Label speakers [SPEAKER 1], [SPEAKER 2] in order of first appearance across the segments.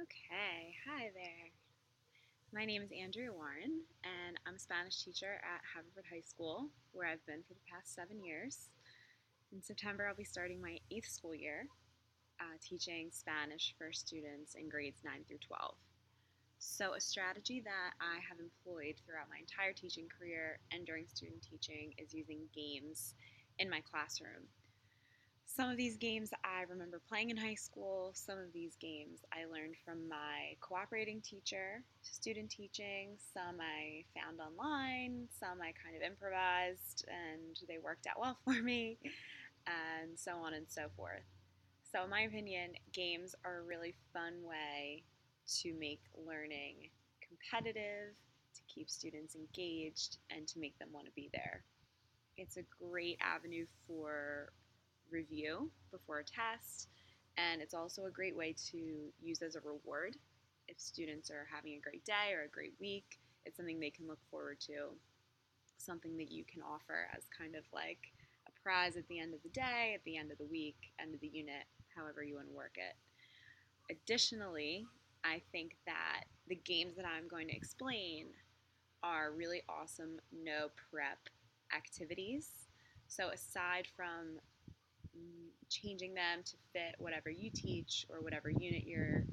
[SPEAKER 1] Okay, hi there. My name is Andrea Warren, and I'm a Spanish teacher at Haverford High School, where I've been for the past 7 years. In September, I'll be starting my 8th school year, teaching Spanish for students in grades 9 through 12. So, a strategy that I have employed throughout my entire teaching career and during student teaching is using games in my classroom. Some of these games I remember playing in high school. Some of these games I learned from my cooperating teacher, student teaching. Some I found online. Some I kind of improvised and they worked out well for me, and so on and so forth. So, in my opinion, games are a really fun way to make learning competitive, to keep students engaged, and to make them want to be there. It's a great avenue for review before a test, and it's also a great way to use as a reward if students are having a great day or a great week. It's something they can look forward to, something that you can offer as kind of like a prize at the end of the day, at the end of the week, end of the unit, however you want to work it. Additionally, I think that the games that I'm going to explain are really awesome no prep activities. So, aside from changing them to fit whatever you teach or whatever unit you're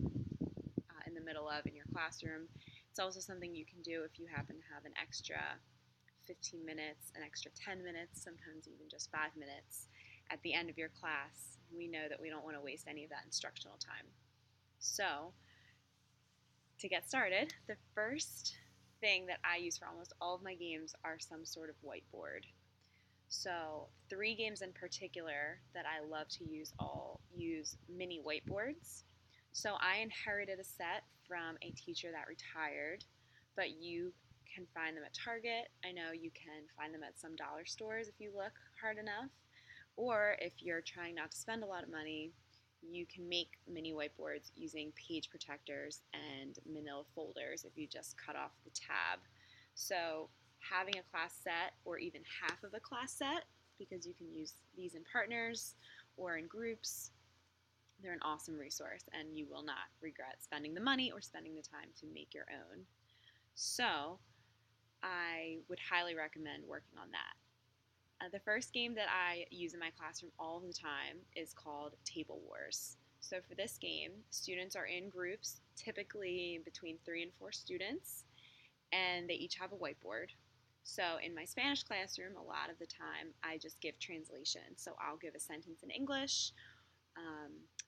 [SPEAKER 1] in the middle of in your classroom, it's also something you can do if you happen to have an extra 15 minutes, an extra 10 minutes, sometimes even just 5 minutes at the end of your class. We know that we don't want to waste any of that instructional time. So, to get started, the first thing that I use for almost all of my games are some sort of whiteboard. So, three games in particular that I love to use mini whiteboards. So, I inherited a set from a teacher that retired, but you can find them at Target. I know you can find them at some dollar stores if you look hard enough. Or if you're trying not to spend a lot of money, you can make mini whiteboards using page protectors and manila folders if you just cut off the tab. So, having a class set or even half of a class set, because you can use these in partners or in groups, they're an awesome resource and you will not regret spending the money or spending the time to make your own. So, I would highly recommend working on that. The first game that I use in my classroom all the time is called Table Wars. So, for this game, students are in groups, typically between 3 and 4 students, and they each have a whiteboard. So, in my Spanish classroom, a lot of the time I just give translation. So, I'll give a sentence in English.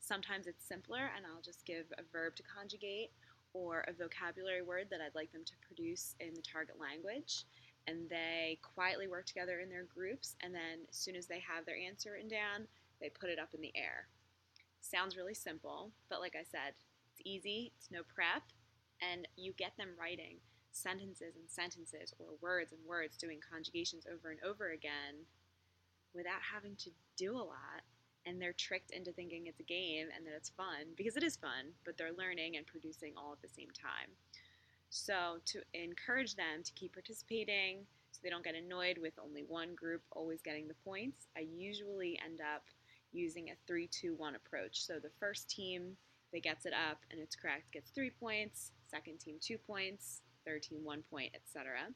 [SPEAKER 1] Sometimes it's simpler, and I'll just give a verb to conjugate or a vocabulary word that I'd like them to produce in the target language. And they quietly work together in their groups, and then as soon as they have their answer written down, they put it up in the air. Sounds really simple, but like I said, it's easy, it's no prep, and you get them writing sentences and sentences or words and words, doing conjugations over and over again without having to do a lot. And they're tricked into thinking it's a game and that it's fun, because it is fun, but they're learning and producing all at the same time. So, to encourage them to keep participating so they don't get annoyed with only one group always getting the points, I usually end up using a 3-2-1 approach. So, the first team that gets it up and it's correct gets 3 points, second team 2 points, third team 1 point, etc.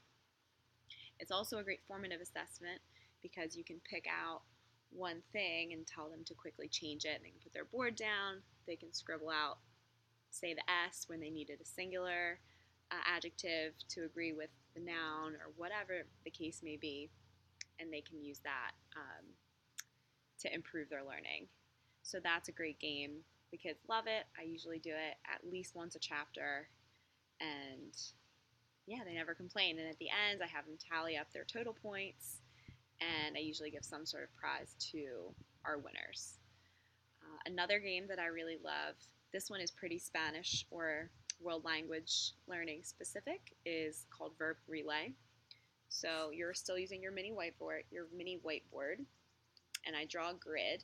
[SPEAKER 1] It's also a great formative assessment because you can pick out one thing and tell them to quickly change it. They can put their board down, they can scribble out, say the S when they needed a singular adjective to agree with the noun or whatever the case may be, and they can use that to improve their learning. So that's a great game. The kids love it. I usually do it at least once a chapter, and yeah, they never complain. And at the end, I have them tally up their total points, and I usually give some sort of prize to our winners. Another game that I really love, this one is pretty Spanish or world language learning specific, is called Verb Relay. So you're still using your mini whiteboard, and I draw a grid.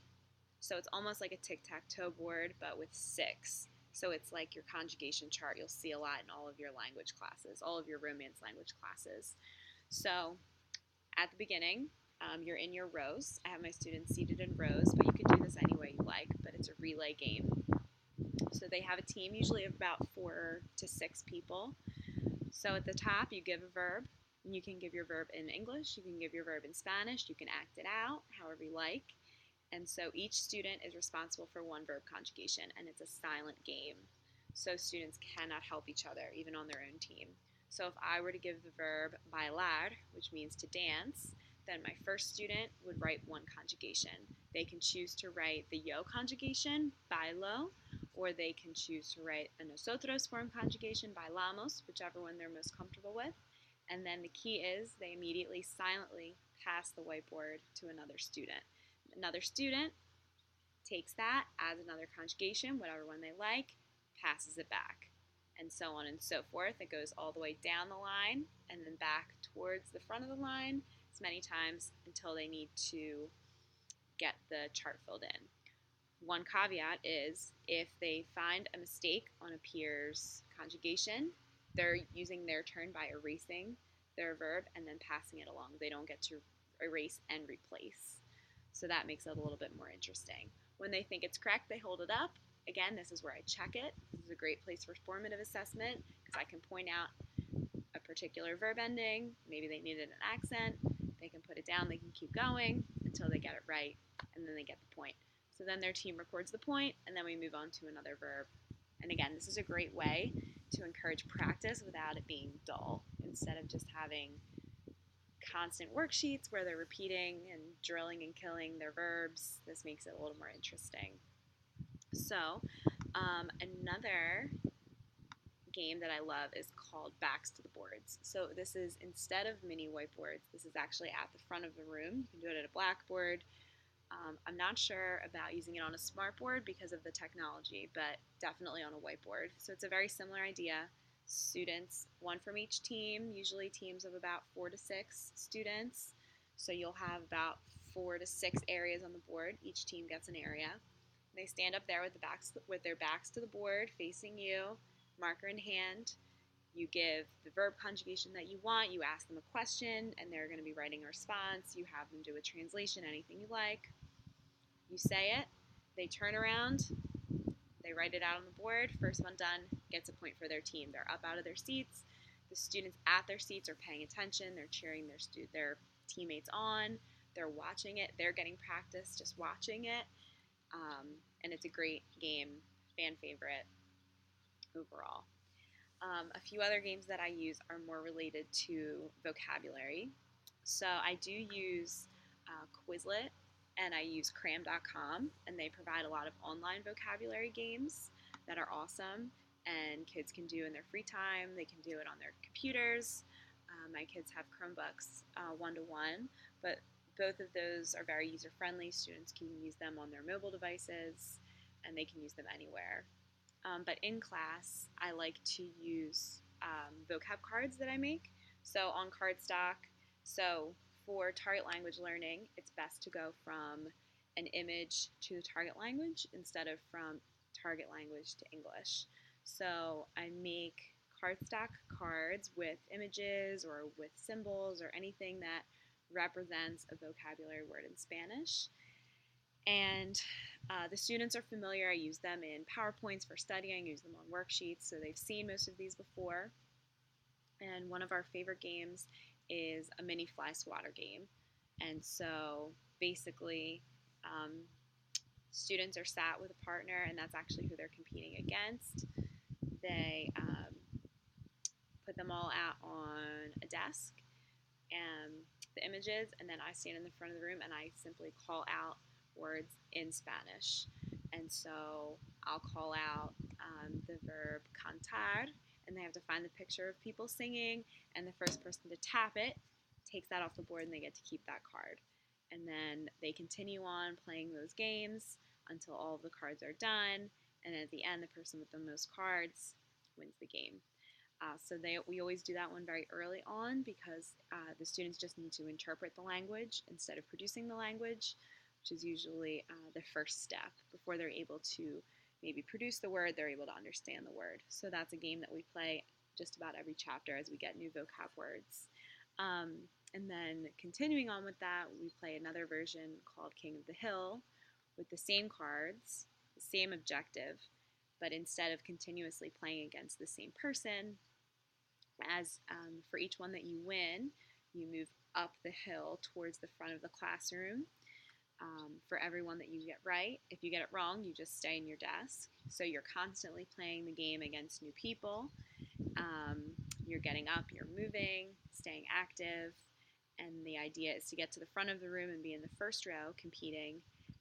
[SPEAKER 1] So it's almost like a tic-tac-toe board, but with six. So it's like your conjugation chart you'll see a lot in all of your language classes, all of your Romance language classes. So at the beginning, you're in your rows. I have my students seated in rows, but you can do this any way you like, but it's a relay game. So they have a team usually of about 4 to 6 people. So at the top, you give a verb. You can give your verb in English, you can give your verb in Spanish, you can act it out however you like. And so each student is responsible for one verb conjugation, and it's a silent game. So students cannot help each other, even on their own team. So if I were to give the verb bailar, which means to dance, then my first student would write one conjugation. They can choose to write the yo conjugation, bailo, or they can choose to write a nosotros form conjugation, bailamos, whichever one they're most comfortable with. And then the key is they immediately silently pass the whiteboard to another student. Another student takes that, adds another conjugation, whatever one they like, passes it back, and so on and so forth. It goes all the way down the line and then back towards the front of the line as many times until they need to get the chart filled in. One caveat is if they find a mistake on a peer's conjugation, they're using their turn by erasing their verb and then passing it along. They don't get to erase and replace. So that makes it a little bit more interesting. When they think it's correct, they hold it up. Again, this is where I check it. This is a great place for formative assessment because I can point out a particular verb ending. Maybe they needed an accent. They can put it down. They can keep going until they get it right, and then they get the point. So then their team records the point, and then we move on to another verb. And again, this is a great way to encourage practice without it being dull. Instead of just having constant worksheets where they're repeating and drilling and killing their verbs, this makes it a little more interesting. So another game that I love is called Backs to the Boards. So this is, instead of mini whiteboards, this is actually at the front of the room. You can do it at a blackboard. I'm not sure about using it on a smartboard because of the technology, but definitely on a whiteboard. So it's a very similar idea. Students, one from each team, usually teams of about 4 to 6 students. So you'll have about 4 to 6 areas on the board. Each team gets an area. They stand up there with their backs to the board, facing you, marker in hand. You give the verb conjugation that you want. You ask them a question, and they're going to be writing a response. You have them do a translation, anything you like. You say it. They turn around. They write it out on the board. First one done gets a point for their team. They're up out of their seats. The students at their seats are paying attention. They're cheering their teammates on. They're watching it. They're getting practice just watching it. And it's a great game, fan favorite overall. A few other games that I use are more related to vocabulary. So I do use Quizlet and I use cram.com, and they provide a lot of online vocabulary games that are awesome and kids can do in their free time. They can do it on their computers. My kids have Chromebooks one-to-one, but both of those are very user-friendly. Students can use them on their mobile devices, and they can use them anywhere. But in class, I like to use vocab cards that I make. So on cardstock, so for target language learning, it's best to go from an image to the target language instead of from target language to English. So I make cardstock cards with images or with symbols or anything that represents a vocabulary word in Spanish. And the students are familiar. I use them in PowerPoints for studying, use them on worksheets, so they've seen most of these before. And one of our favorite games is a mini fly swatter game. And so basically, students are sat with a partner, and that's actually who they're competing against. They put them all out on a desk, and the images, and then I stand in the front of the room and I simply call out words in Spanish. And so I'll call out the verb cantar, and they have to find the picture of people singing, and the first person to tap it takes that off the board and they get to keep that card. And then they continue on playing those games until all of the cards are done, and at the end, the person with the most cards wins the game. So we always do that one very early on because the students just need to interpret the language instead of producing the language, which is usually the first step. Before they're able to maybe produce the word, they're able to understand the word. So that's a game that we play just about every chapter as we get new vocab words. And then continuing on with that, we play another version called King of the Hill with the same cards, the same objective, but instead of continuously playing against the same person, as for each one that you win, you move up the hill towards the front of the classroom. For every one that you get right, if you get it wrong, you just stay in your desk. So you're constantly playing the game against new people. You're getting up, you're moving, staying active, and the idea is to get to the front of the room and be in the first row competing.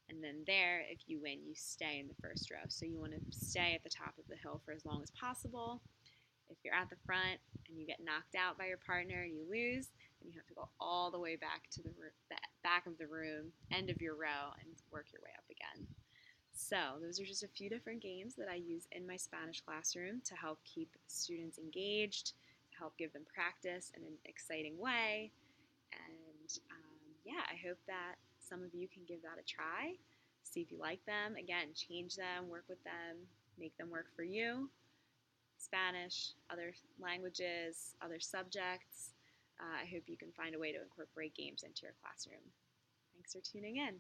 [SPEAKER 1] And then there, if you win, you stay in the first row. So you want to stay at the top of the hill for as long as possible. If you're at the front and you get knocked out by your partner and you lose, then you have to go all the way back to the back of the room, end of your row, and work your way up again. So those are just a few different games that I use in my Spanish classroom to help keep students engaged, to help give them practice in an exciting way. And yeah, I hope that some of you can give that a try, see if you like them. Again, change them, work with them, make them work for you. Spanish, other languages, other subjects. I hope you can find a way to incorporate games into your classroom. Thanks for tuning in.